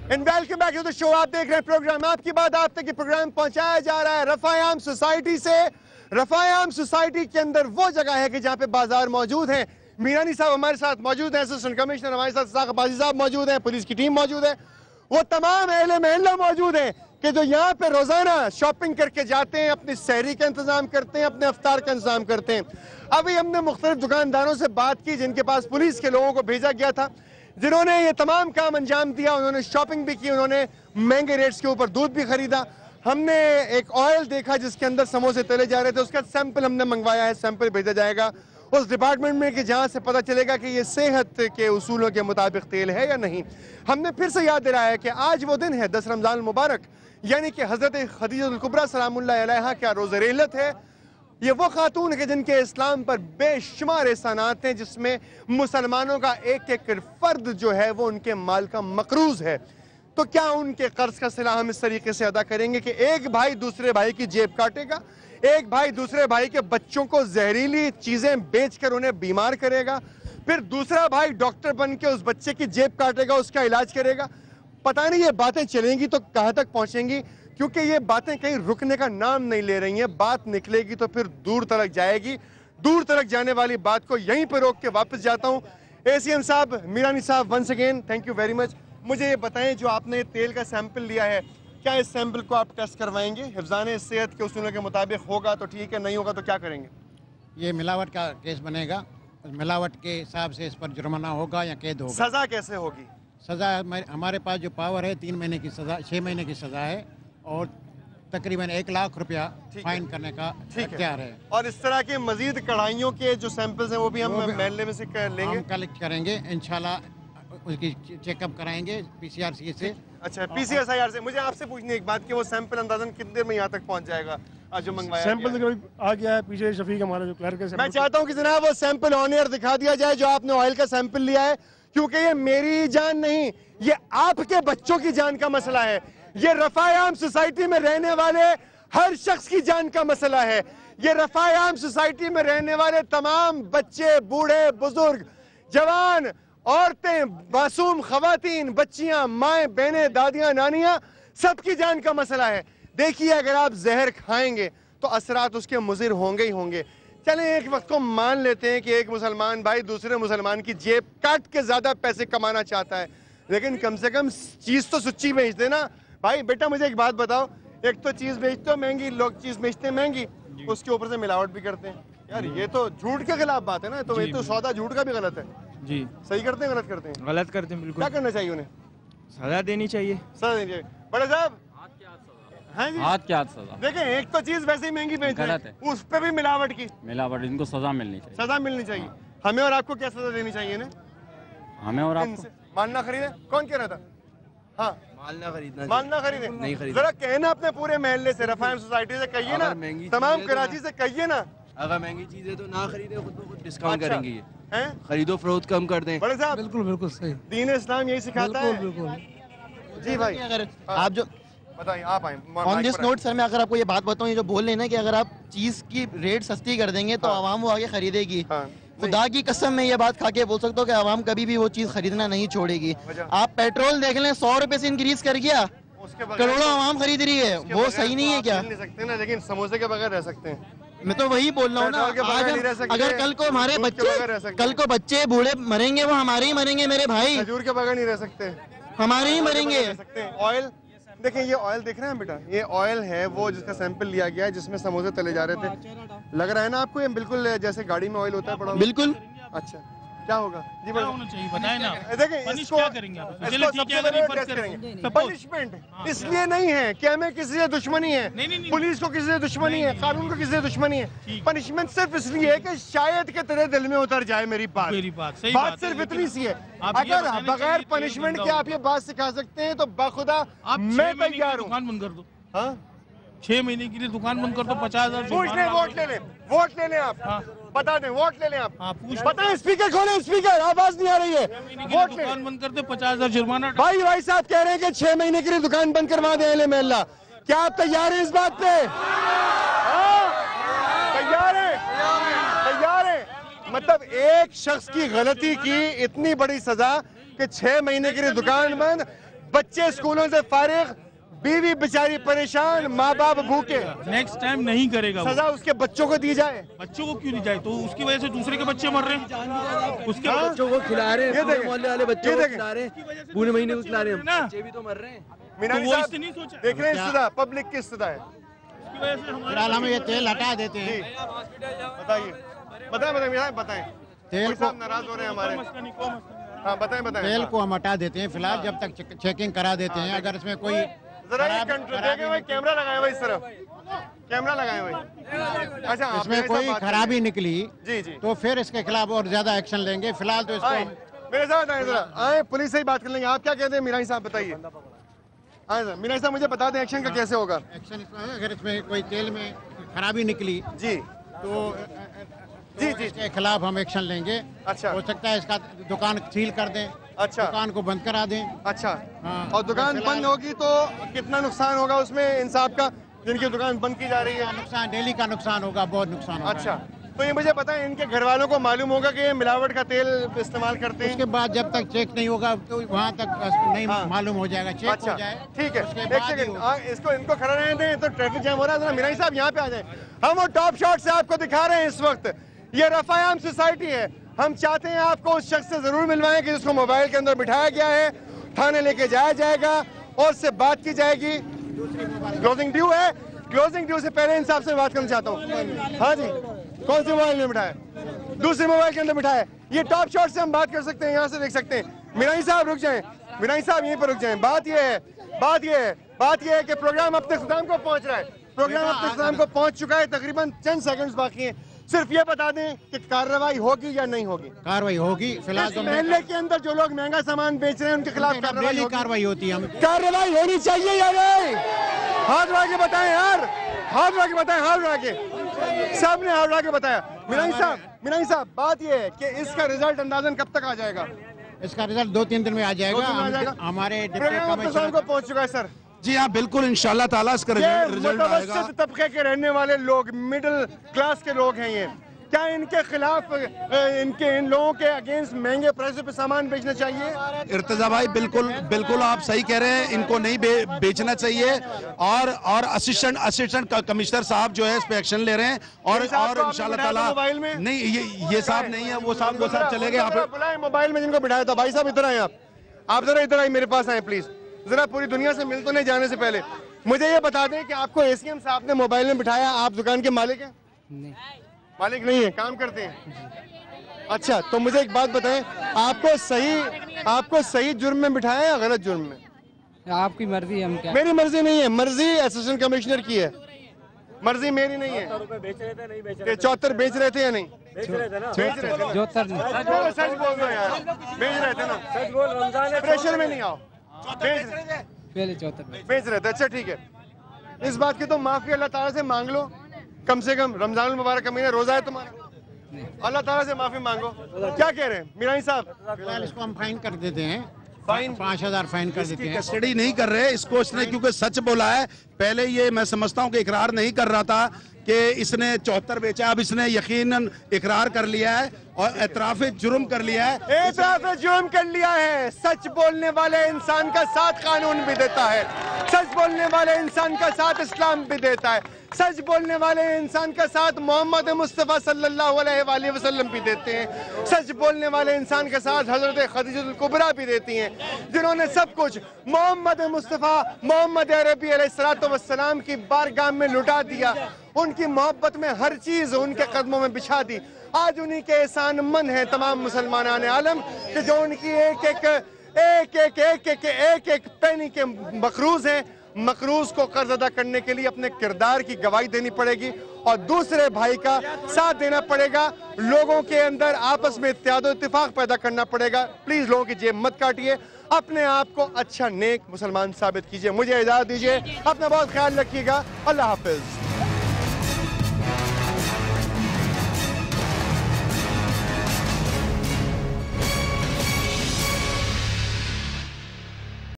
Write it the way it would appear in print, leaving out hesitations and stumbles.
And welcome back to the show. आप देख रहे हैं प्रोग्राम आपकी बात आप तक। प्रोग्राम पहुंचाया जा रहा है रफ़ायाम सोसाइटी से। रफ़ायाम सोसाइटी के अंदर वो जगह है कि जहां पे बाजार मौजूद है। मीरानी साहब हमारे साथ मौजूद हैं, असिस्टेंट कमिश्नर हमारे साथ साक़ अब्बासी साहब मौजूद हैं, पुलिस की टीम मौजूद है, वो तमाम अहले महल्ला मौजूद हैं कि जो यहाँ पे रोजाना शॉपिंग करके जाते हैं, अपनी सहरी का इंतजाम करते हैं, अपने अफ्तार का इंतजाम करते हैं। अभी हमने मुख्तलिफ दुकानदारों से बात की जिनके पास पुलिस के लोगों को भेजा गया था, जिन्होंने ये तमाम काम अंजाम दिया। उन्होंने शॉपिंग भी की, उन्होंने महंगे रेट्स के ऊपर दूध भी खरीदा। हमने एक ऑयल देखा जिसके अंदर समोसे तले जा रहे थे, उसका सैंपल हमने मंगवाया है, सैंपल भेजा जाएगा उस डिपार्टमेंट में कि जहां से पता चलेगा कि ये सेहत के उसूलों के मुताबिक तेल है या नहीं। हमने फिर से याद दिलाया है कि आज वो दिन है 10 रमजान मुबारक, यानी कि हजरत खदीजतुल कुबरा सलामुल्लाह अलैहा का रोज़ रेलत है। ये वो खातून है जिनके इस्लाम पर बेशुमार एहसानात हैं, जिसमें मुसलमानों का एक एक फर्द जो है वो उनके माल का मकरूज है। तो क्या उनके कर्ज का सिला हम इस तरीके से अदा करेंगे कि एक भाई दूसरे भाई की जेब काटेगा, एक भाई दूसरे भाई के बच्चों को जहरीली चीजें बेचकर उन्हें बीमार करेगा, फिर दूसरा भाई डॉक्टर बन के उस बच्चे की जेब काटेगा, उसका इलाज करेगा। पता नहीं ये बातें चलेंगी तो कहाँ तक पहुंचेंगी, क्योंकि ये बातें कहीं रुकने का नाम नहीं ले रही हैं। बात निकलेगी तो फिर दूर तक जाएगी। दूर तक जाने वाली बात को यहीं पर रोक के वापस जाता हूँ। ACM साहब, मीरानी साहब, once again thank you very much. मुझे ये बताएं, जो आपने तेल का सैंपल लिया है, क्या इस सैंपल को आप टेस्ट करवाएंगे? हिफ्ज़ान सेहत के उसूलों के मुताबिक होगा तो ठीक है, नहीं होगा तो क्या करेंगे? ये मिलावट का केस बनेगा, मिलावट के हिसाब से इस पर जुर्माना होगा या कैद होगा। सज़ा कैसे होगी? सज़ा हमारे पास जो पावर है 3 महीने की सज़ा, 6 महीने की सज़ा है और तकरीबन 1 लाख रुपया फाइन करने का इख्तियार है। और इस तरह के मजीद कढ़ाइयों के जो सैंपल्स हैं वो भी हम महल्ले में से लेंगे, हम कलेक्ट करेंगे इंशाल्लाह, उसकी चेकअप कराएंगे PCRC से। अच्छा, PCRC से। मुझे आपसे पूछनी एक बात कि वो सैंपल अंदाजन कितनी देर में यहाँ तक पहुँच जाएगा? आज जो मंगवाया सैंपल आ गया है, पीछे शफीक हमारा जो क्लर्क है। मैं चाहता हूँ कि जनाब वो सैंपल ऑन एयर दिखा दिया जाए जो आपने ऑयल का सैंपल लिया है, क्योंकि ये मेरी जान नहीं, ये आपके बच्चों की जान का मसला है। ये रफ़ायाम सोसाइटी में रहने वाले हर शख्स की जान का मसला है। ये रफ़ायाम सोसाइटी में रहने वाले तमाम बच्चे, बूढ़े, बुजुर्ग, जवान, औरतें, मासूम खवातीन, बच्चियां, माएँ, बहनें, दादियां, नानियां, सबकी जान का मसला है। देखिए, अगर आप जहर खाएंगे तो असरात उसके मुज़िर होंगे ही होंगे। चलें एक वक्त को मान लेते हैं कि एक मुसलमान भाई दूसरे मुसलमान की जेब काट के ज्यादा पैसे कमाना चाहता है, लेकिन कम से कम चीज तो सच्ची बेच देना। भाई बेटा मुझे एक बात बताओ, एक तो चीज बेचते हो महंगी, लोग चीज बेचते हैं महंगी, उसके ऊपर से मिलावट भी करते हैं। यार ये तो झूठ के खिलाफ बात है ना। तो ये तो सौदा झूठ का भी गलत है जी। सही करते हैं गलत करते हैं? गलत करते हैं बिल्कुल। क्या करना चाहिए उन्हें? सजा देनी चाहिए। सजा देनी चाहिए। बड़े साहब हाथ क्या सजा? देखें, एक तो चीज वैसे ही महंगी बेच रहे हैं, उस पर भी मिलावट की। मिलावट, इनको सजा मिलनी चाहिए। सजा मिलनी चाहिए। हमें और आपको क्या सजा देनी चाहिए ना? हमें और आपको माल ना खरीदे। कौन कह रहा था? हाँ, माल ना खरीदे, नहीं खरीदे। जरा कहना अपने पूरे महल्ले से, रफ़ायाम सोसाइटी से कहिए ना, तमाम कराची से कहिए ना, अगर महंगी चीज है तो ना खरीदे, खुद को डिस्काउंट करेंगे। ये हैं, खरीदो फरोख्त कम कर दें। बड़े साहब बिल्कुल बिल्कुल सही, दीन इस्लाम यही सिखाता है। जी भाई, अगर आप जो बताइए, आप आए ऑन दिस नोट सर, मैं अगर आपको ये बात बताऊं, ये जो बोल रहे हैं कि अगर आप चीज की रेट सस्ती कर देंगे तो आवाम वो आगे खरीदेगी। खुदा की कसम मैं ये बात खा के बोल सकता हूँ कि आवाम कभी भी वो चीज खरीदना नहीं छोड़ेगी। आप पेट्रोल देख लें, 100 रुपए से इंक्रीज कर गया, करोड़ों आवाम खरीद रही है, वो सही नहीं है क्या? ले सकते हैं ना, लेकिन समोसे के बगैर रह सकते हैं। मैं तो वही बोल रहा हूँ ना, आज अगर कल को हमारे बच्चे, कल को बच्चे बूढ़े मरेंगे, वो हमारे ही मरेंगे मेरे भाई। खजूर के बगैर नहीं रह सकते, हमारे ही मरेंगे। ऑयल देखिए, ये ऑयल देख रहे हैं बेटा, ये ऑयल है वो जिसका सैंपल लिया गया है, जिसमें समोसे तले जा रहे थे। लग रहा है ना आपको ये बिल्कुल जैसे गाड़ी में ऑयल होता है पड़ा? बिल्कुल। अच्छा, क्या होगा जी? क्या होना चाहिए बताएं ना। देखें, इसको क्या करेंगे? पनिशमेंट इसलिए नहीं है कि हमें किसी से दुश्मनी है, पुलिस को किसी से दुश्मनी है, कानून को किसी से दुश्मनी है। पनिशमेंट सिर्फ इसलिए है कि शायद के तेरे दिल में उतर जाए मेरी बात सिर्फ इतनी सी है। अगर बगैर पनिशमेंट के आप ये बात सिखा सकते हैं तो बाखुदा मैं तैयार हूँ। दुकान बंद कर दो। हाँ, 6 महीने के लिए दुकान बंद कर दो, 50,000। पूछ लें, वोट ले लें, वोट ले लें आप, बता दें, वोट ले लें आप। बताएं, स्पीकर खोलें, स्पीकर, आवाज नहीं आ रही है। दुकान बंद कर दे, 50,000 जुर्माना। भाई साहब कह रहे हैं कि 6 महीने के लिए दुकान बंद करवा दें अहले महल्ला। क्या आप तैयार हैं इस बात पे? तैयार हैं? तैयार हैं? मतलब एक शख्स की गलती की इतनी बड़ी सजा कि 6 महीने के लिए दुकान बंद, बच्चे स्कूलों से फारिग, बीवी बेचारी परेशान, माँ बाप भूखे। नेक्स्ट टाइम नहीं करेगा वो। सजा उसके बच्चों को दी जाए। बच्चों को क्यों नहीं जाए? तो उसकी वजह से दूसरे के बच्चे मर रहे हैं, उसके बच्चों को खिला रहे हैं, पूरे मोहल्ले वाले बच्चों को खिला रहे हैं, पूरे महीने को खिला रहे हैं, ना बच्चे भी तो मर रहे हैं। मीनानी तो वो साहब इससे नहीं सोचा। देख रहे हैं इस्तदा, पब्लिक की इस्तदा है। उसकी वजह से हमारे फिलहाल हम ये तेल हटा देते हैं। बताइए, बताएं मीनानी, बताएं। तेल को साहब नाराज हो रहे हैं हमारे। मसला नहीं, कोई मसला नहीं। हाँ बताएं बताएं। तेल को हम हटा देते हैं फिलहाल, जब तक चेकिंग करा देते हैं। अगर इसमें कोई जरा ये कंट्रोल देखें भाई, कैमरा लगाए हुए इस तरफ, कैमरा लगाए हुए। अच्छा, आपने इसमें ऐसा कोई बात खराबी निकली जी जी, तो फिर इसके खिलाफ और ज्यादा एक्शन लेंगे। फिलहाल तो इसको आए हम मेरे साथ आए, जरा आए, पुलिस से ही बात कर लेंगे। आप क्या कहते हैं मीनानी साहब, बताइए। आए सर, मीनानी साहब मुझे बता दें एक्शन का कैसे होगा। एक्शन इसमें है, अगर इसमें कोई तेल में खराबी निकली जी तो जी जी, इसके खिलाफ हम एक्शन लेंगे। अच्छा हो सकता है इसका दुकान सील कर दें, अच्छा दुकान को बंद करा दें। अच्छा। हाँ, और दुकान फिलहाल- बंद होगी तो कितना नुकसान होगा उसमें इंसाफ का, जिनकी दुकान बंद की जा रही है? नुकसान डेली का नुकसान होगा, बहुत नुकसान होगा। अच्छा, तो ये मुझे बताएं, इनके घर वालों को मालूम होगा कि ये मिलावट का तेल इस्तेमाल करते हैं? उसके बाद जब तक चेक नहीं होगा तो वहाँ तक नहीं हाँ। मालूम हो जाएगा। चेक अच्छा हो जाए ठीक है, उसके एक बाद ही सेकंड, होगा। इसको इनको खड़ा रहने दें, तो ट्रैफिक जैम हो रहा है। जरा मीनानी साहब यहाँ पे आ जाएं। हम वो टॉप शॉट से आपको दिखा रहे हैं इस वक्त। ये रफ़ायाम सोसाइटी है। हम चाहते हैं आपको उस शख्स से जरूर मिलवाएं कि जिसको मोबाइल के अंदर बिठाया गया है। थाने लेके जाया जाएगा और उससे बात की जाएगी। क्लोजिंग ड्यू है, क्लोजिंग ड्यू से पहले इनसाफ से बात करना चाहता हूँ। हाँ जी, कौन से मोबाइल में बिठाया? दूसरे मोबाइल के अंदर बिठाया। ये टॉप शॉट से हम बात कर सकते हैं, यहाँ से देख सकते हैं। मीनानी साहब रुक जाएं, मीनानी साहब यहीं पर रुक जाएं। बात ये है कि प्रोग्राम अब तक इख्तिताम को पहुंच रहा है। प्रोग्राम अब तक इख्तिताम को पहुंच चुका है, तकरीबन चंद सेकंड्स बाकी हैं। सिर्फ ये बता दें कि कार्रवाई होगी या नहीं होगी। कार्रवाई होगी। फिलहाल इस तो महल्ले के अंदर जो लोग महंगा सामान बेच रहे हैं उनके खिलाफ कार्रवाई डेली होगी। कार्रवाई होती है। हम कार्रवाई होनी चाहिए या नहीं? हाथ उठा के बताएं यार, हाथ उठा के बताएं, हाथ उठा के, सबने हाथ उठा के बताया। मीनानी साहब बात ये है कि इसका रिजल्ट अंदाजन कब तक आ जाएगा? इसका रिजल्ट 2-3 दिन में आ जाएगा। 2 दिन में आ जाएगा। हमारे डिप्टी प्रोग्राम अब कमिश्नर को पहुंच चुका है सर। जी हाँ, बिल्कुल इंशाल्लाह ताला इसका रिजल्ट आएगा। मुतवस्सित तबके के रहने वाले लोग, मिडिल क्लास के लोग हैं ये, क्या इनके खिलाफ इन लोगों के अगेंस्ट महंगे प्राइस पे सामान बेचना चाहिए? इर्तिजा भाई बिल्कुल आप सही कह रहे हैं, इनको नहीं बेचना चाहिए। और असिस्टेंट कमिश्नर साहब जो है इस पे एक्शन ले रहे हैं। और इंशाल्लाह ताला मोबाइल में नहीं, ये साहब नहीं है, वो साहब चले गए। आप बुलाएं मोबाइल में जिनको बिठाया था। भाई साहब इधर आए, आप जरा इधर आए, मेरे पास आए प्लीज। जरा पूरी दुनिया से मिल तो नहीं जाने से पहले मुझे ये बता दें कि आपको एसीएम साहब ने मोबाइल में बिठाया, आप दुकान के मालिक हैं? नहीं, मालिक नहीं है, काम करते हैं। अच्छा, तो मुझे एक बात बताएं, आपको सही जुर्म में बिठाया या गलत जुर्म में? आपकी मर्जी, हम क्या? मेरी मर्जी नहीं है, मर्जी असिस्टेंट कमिश्नर की है, मर्जी मेरी नहीं है। 74 बेच रहे थे या नहीं? बेच रहे थे ना। सच बोल दो यार, बेच रहे थे ना, सच बोल। रमजान प्रेशर में नहीं आओ, पहले 74 बेच रहे थे। अच्छा ठीक है, इस बात की तो माफी अल्लाह ताला से मांग लो, कम से कम रमजान मुबारक का महीना, रोजा है तुम्हारा, अल्लाह ताला से माफी मांगो। क्या कह रहे हैं मीनानी साहब? फिलहाल इसको हम फाइन कर देते हैं, फाइन 5000 फाइन कर देते हैं। कस्टडी नहीं कर रहे इसको, इसने क्योंकि सच बोला है। पहले ये मैं समझता हूँ कि इकरार नहीं कर रहा था कि इसने 74 बेचा, अब इसने यकीनन इकरार कर लिया है और एतराफ़ जुर्म कर लिया है। एतराफ़ जुर्म कर लिया है। सच बोलने वाले इंसान का साथ कानून भी देता है, सच बोलने वाले इंसान का साथ इस्लाम भी देता है, सच बोलने वाले इंसान का साथ मोहम्मद मुस्तफ़ा सल्लल्लाहु अलैहि वसल्लम भी देते हैं, सच बोलने वाले इंसान के साथ हज़रत खदीजतुल कुबरा भी देती हैं, जिन्होंने सब कुछ मोहम्मद मुस्तफ़ा मोहम्मद अरबी अलैहिस्सलाम की बारगाह में लुटा दिया। उनकी मोहब्बत में हर चीज़ उनके कदमों में बिछा दी। आज उन्हीं के एहसान मंद हैं तमाम मुसलमान आलम कि जो उनकी एक पैनी के मकरूज हैं। मकरूज को कर्ज अदा करने के लिए अपने किरदार की गवाही देनी पड़ेगी और दूसरे भाई का साथ देना पड़ेगा। लोगों के अंदर आपस में इत्तेहाद और इत्तेफाक पैदा करना पड़ेगा। प्लीज लोगों की जेब मत काटिए, अपने आप को अच्छा नेक मुसलमान साबित कीजिए। मुझे इजाजत दीजिए, अपना बहुत ख्याल रखिएगा। अल्लाह हाफिज।